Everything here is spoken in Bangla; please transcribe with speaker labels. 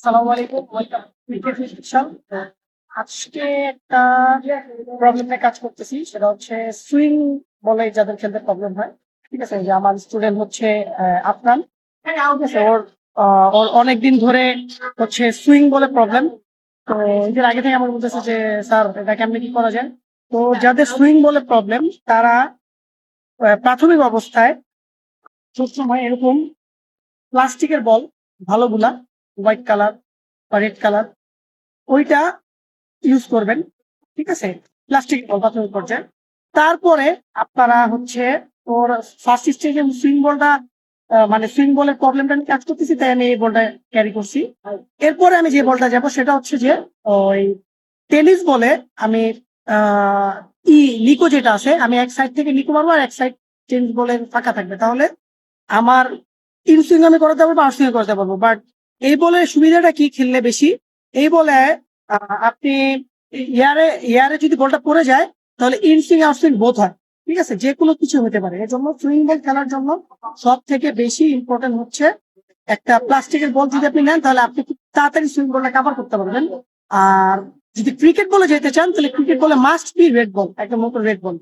Speaker 1: আসসালামু আলাইকুম, ওয়েলকাম ক্রিকেট ফিকশন। আজকে একটা প্রবলেম নিয়ে কাজ করতেছি, সেটা হচ্ছে সুইং বলে যাদের খেলতে প্রবলেম হয়। ঠিক আছে, যে আমার স্টুডেন্ট হচ্ছে আফরান। ঠিক আছে, ওর অনেকদিন ধরে হচ্ছে সুইং বলে প্রবলেম। তো এর আগে থেকে আমার বলতেছে যে স্যার এটা কেমনে কি করা যায়। তো যাদের সুইং বলে প্রবলেম তারা প্রাথমিক অবস্থায় সবসময় এরকম প্লাস্টিকের বল, ভালোগুলা, হোয়াইট কালার বা রেড কালার, ওইটা ইউজ করবেন। ঠিক আছে, প্লাস্টিক বল প্রাথমিক পর্যায়ে। তারপরে আপনারা হচ্ছে ওর ফার্স্ট স্টেজে সুইং বলটা, মানে সুইং বলের প্রবলেমটা নিয়ে কাজ করতেছি, তাই আমি এই বলটা ক্যারি করছি। এরপরে আমি যে বলটা যাব সেটা হচ্ছে যে ওই টেনিস বলে আমি আহ নিকো যেটা আছে, আমি এক সাইড থেকে নিকো মারবো আর এক সাইড টেনিস বলের ফাঁকা থাকবে, তাহলে আমার ইন সুইং আমি করাতে পারবো, আউট সুইং করতে পারবো। বাট এই বলের সুবিধাটা কি খেললে বেশি, এই বলে আপনি ইয়ারে ইয়ারে যদি বলটা পড়ে যায় তাহলে in swing out swing both হয়। ঠিক আছে, যে কোনো কিছু হতে পারে। এর জন্য সুইং বল খেলার জন্য সব থেকে বেশি ইম্পর্টেন্ট হচ্ছে একটা প্লাস্টিকের বল যদি আপনি নেন তাহলে আপনি খুব তাড়াতাড়ি সুইং বলটা কাভার করতে পারবেন। আর যদি ক্রিকেট বলে যেতে চান তাহলে ক্রিকেট বলে মাস্ট বি রেড বল, একটা মতো রেড বল।